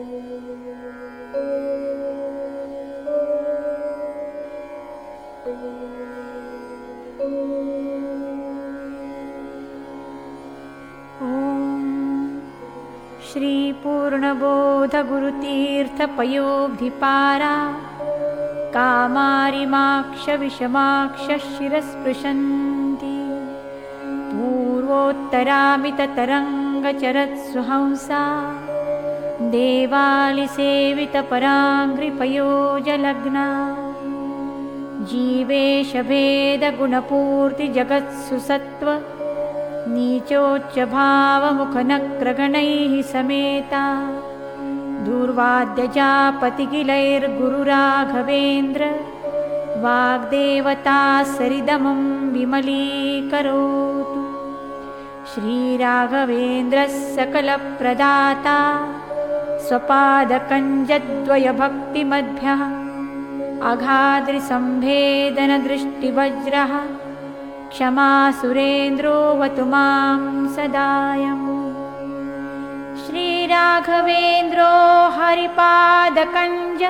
श्री पूर्णबोध गुरुतीर्थपयोब्धिपारा कामारिमाक्ष विषमाक्ष शिरस्पृशन्ति पूर्वोत्तरामिततरङ्गचरत्सुहंसा देवालिसेवितपराङ्घ्रिपयोजलग्ना जीवेशभेदगुणपूर्तिजगत्सु सत्त्व नीचोच्चभावमुखनक्रगणैः समेता दूर्वाद्यजापतिकिलैर्गुरुराघवेन्द्र वाग्देवता सरिदमं विमलीकरोतु। श्रीराघवेन्द्रः सकलप्रदाता स्वपादकञ्जद्वयभक्तिमद्भ्यः अघाद्रिसम्भेदनदृष्टिवज्रः क्षमा सुरेन्द्रोऽवतु मां सदायम्। श्रीराघवेन्द्रो हरिपादकञ्ज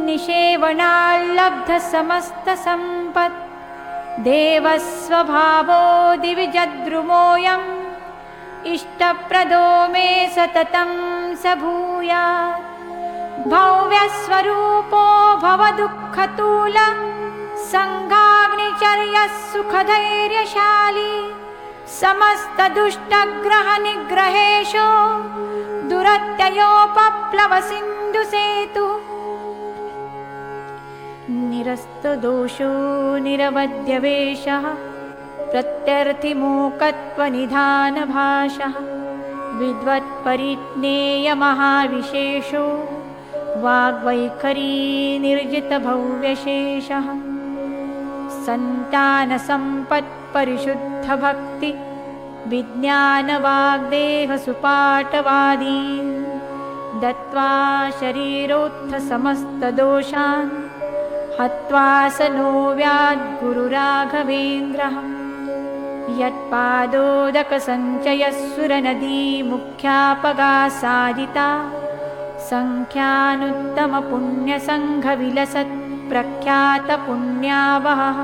निषेवणाल्लब्धसमस्तसम्पत् देवस्वभावो दिविजद्रुमोऽयम् इष्टप्रदो मे सततं स भूयात्। भव्यस्वरूपो भवदुःखतूल संघाग्निचर्यः सुखधैर्यशाली समस्तदुष्टग्रहनिग्रहेशो दुरत्ययोपप्लवसिन्धुसेतुः। निरस्तदोषो निरवध्यवेशः प्रत्यर्थिमूकत्वनिधानभाषः विद्वत्परिज्ञेयमहाविशेषो वाग्वैखरी निर्जितभव्यशेषः। सन्तानसम्पत्परिशुद्धभक्ति विज्ञानवाग्देहसुपाटवादी दत्त्वा शरीरोत्थसमस्तदोषान् हत्वा स नो व्याद्गुरुराघवेन्द्रः। यत्पादोदकसञ्चयस्सुरनदीमुख्यापगासादिता सङ्ख्यानुत्तमपुण्यसङ्घविलसत् प्रख्यातपुण्यावहः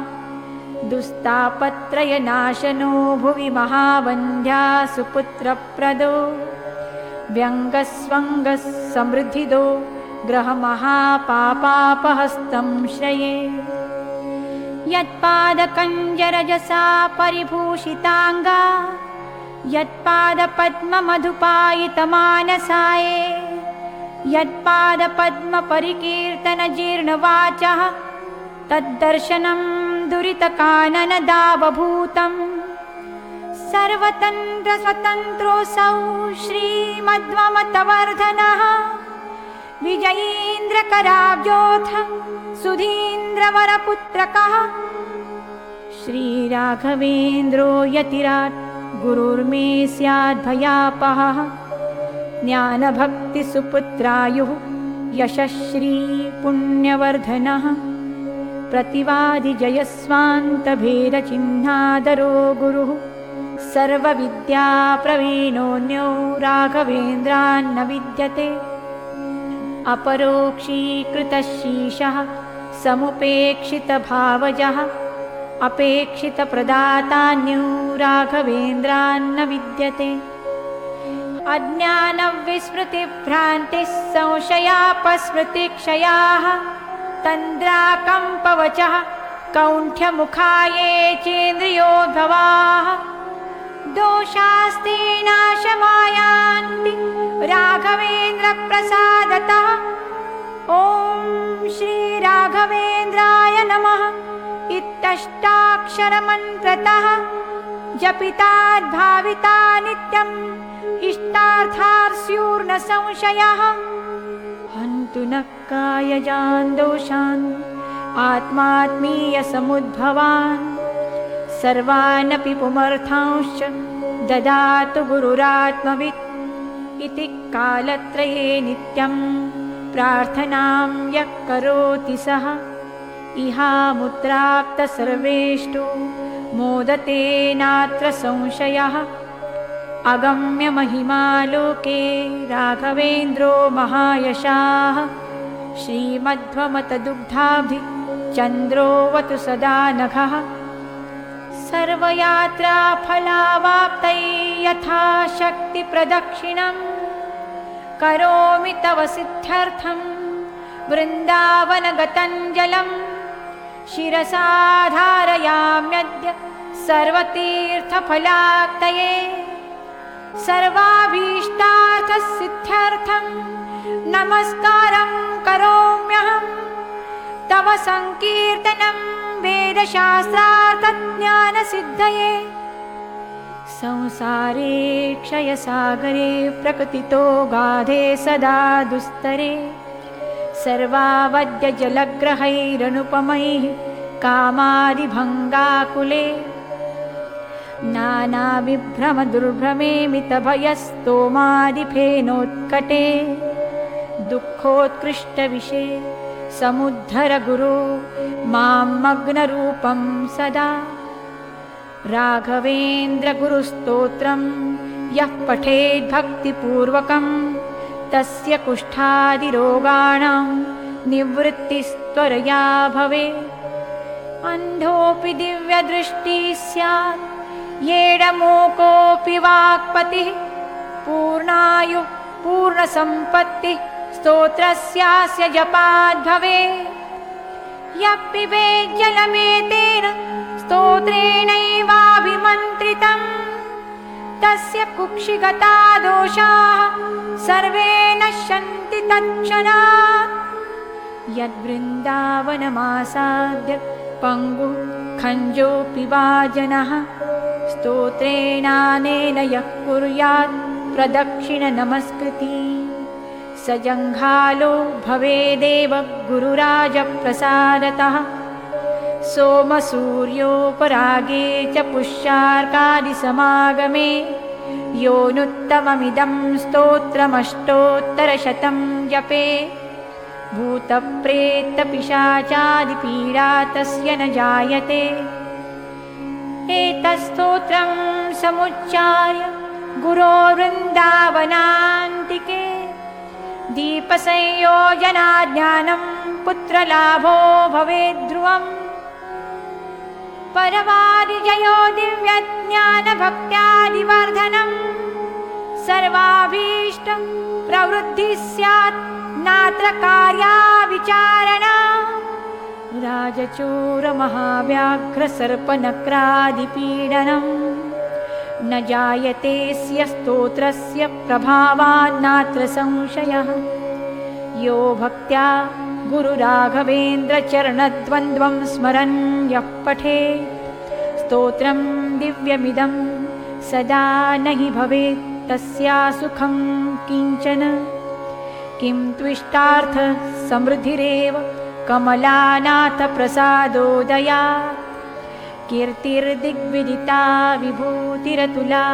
दुस्तापत्रयनाशनो भुवि महावन्ध्या सुपुत्रप्रदो व्यङ्गस्वङ्गः समृद्धिदो ग्रहमहापापापहस्तं श्रये। यत्पादकञ्जरजसा परिभूषिताङ्गा यत्पादपद्ममधुपायितमानसाये यत्पादपद्मपरिकीर्तनजीर्णवाचः तद्दर्शनं दुरितकाननदावभूतम्। सर्वतन्त्रस्वतन्त्रोऽसौ श्रीमद्ममतवर्धनः विजयीन्द्रकराब्जोऽथ सुधीन्द्रवरपुत्रकः। श्रीराघवेन्द्रो यतिराट् गुरुर्मे स्याद्भयापहः ज्ञानभक्तिसुपुत्रायुः यशश्री पुण्यवर्धनः। प्रतिवादिजयस्वान्तभेदचिह्नादरो गुरुः सर्वविद्याप्रवीणोऽन्यो राघवेन्द्रान्न विद्यते। अपरोक्षीकृतशीशः समुपेक्षितभावजः अपेक्षितप्रदातान्यो राघवेन्द्रान्न विद्यते। अज्ञानविस्मृतिभ्रान्तिः संशयापस्मृतिक्षयाः तन्द्राकम्पवचः कौण्ठ्यमुखाये चेन्द्रियोद्भवाः दोषास्ते नाशमायान्ति राघवेन्द्रप्रसादतः। ॐ श्रीराघवेन्द्राय नमः इत्यष्टाक्षरमन्त्रतः जपिताद्भाविता नित्यम् इष्टार्थार्स्यूर्न संशयः। हन्तु नः कायजान् दोषान् आत्मात्मीयसमुद्भवान् सर्वानपि पुमर्थांश्च ददातु गुरुरात्मवित्। इति कालत्रये नित्यं प्रार्थनां यः करोति सः इहामुत्राप्त सर्वेष्टो मोदते नात्र संशयः। अगम्य महिमालोके राघवेन्द्रो महायशाः श्रीमध्वमतदुग्धाब्धि चन्द्रोऽवतु सदा नघः सर्वयात्राफलावाप्तै यथा शक्तिप्रदक्षिणं करोमि तव सिद्ध्यर्थं वृन्दावनगतं जलं शिरसा धारयाम्यद्य सर्वतीर्थफलाप्तये सर्वाभीष्टार्थसिद्ध्यर्थं नमस्कारं करोम्यहं तव संकीर्तनं वेदशास्त्रार्थज्ञानसिद्धये संसारे क्षयसागरे प्रकृतितो गाधे सदा दुस्तरे सर्वावद्य जलग्रहैरनुपमैः कामादिभङ्गाकुले नानाविभ्रमदुर्भ्रमे मितभयस्तोमादिफेनोत्कटे दुःखोत्कृष्टविषे समुद्धर गुरो मां मग्नरूपं सदा राघवेन्द्रगुरुस्तोत्रं यः पठेद्भक्तिपूर्वकं तस्य कुष्ठादिरोगाणां निवृत्तिस्त्वरया भवेत् अन्धोऽपि दिव्यदृष्टिः स्यात् येडमूकोऽपि वाक्पतिः पूर्णायुः पूर्णसम्पत्तिः स्तोत्रस्यास्य जपाद् भवेत् यः पिबेत् जलमेतेन स्तोत्रेणैवाभिमन्त्रितं तस्य कुक्षिगता दोषाः सर्वे नश्यन्ति तत्क्षणात् यद्वृन्दावनमासाद्य पङ्गुः खञ्जोऽपि वा जनः स्तोत्रेणानेन यः कुर्यात् प्रदक्षिणनमस्कृतिः स जङ्घालो भवेदेव गुरुराजप्रसादतः सोमसूर्योपरागे च पुष्यार्कादिसमागमे योऽनुत्तममिदं स्तोत्रमष्टोत्तरशतं जपे भूतप्रेतपिशाचादिपीडा तस्य न जायते एतत्स्तोत्रं समुच्चार्य गुरोर्वृन्दावनान्तिके दीपसंयोजनाज्ञानं पुत्रलाभो भवेद्ध्रुवम् परवादिजयो दिव्यज्ञानभक्त्यादिवर्धनं सर्वाभीष्टं प्रवृद्धिः स्यात् नात्र कार्या विचारणा राजचोरमहाव्याघ्रसर्पनक्रादिपीडनं न जायते स्य स्तोत्रस्य प्रभावान्नात्र संशयः यो भक्त्या गुरुराघवेन्द्रचरणद्वन्द्वं स्मरन् यः पठेत् स्तोत्रं दिव्यमिदं सदा न हि भवेत् तस्या सुखं किञ्चन किं त्विष्टार्थ समृद्धिरेव कमलानाथप्रसादोदया कीर्तिर्दिग्विदिता विभूतिरतुला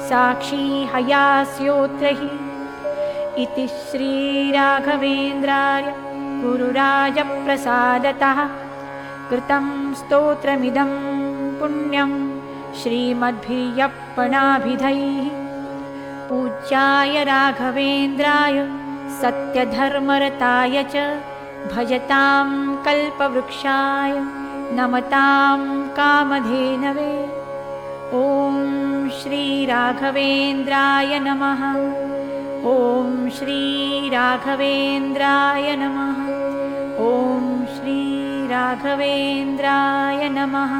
साक्षी हयास्योत्र हि इति श्रीराघवेन्द्राय गुरुराजप्रसादतः कृतं स्तोत्रमिदं पुण्यं श्रीमद्भिर्यप्पणाभिधैः पूज्याय राघवेन्द्राय सत्यधर्मरताय च भजतां कल्पवृक्षाय नमतां कामधेनवे ॐ श्रीराघवेन्द्राय नमः ॐ श्रीराघवेन्द्राय नमः ॐ श्रीराघवेन्द्राय नमः।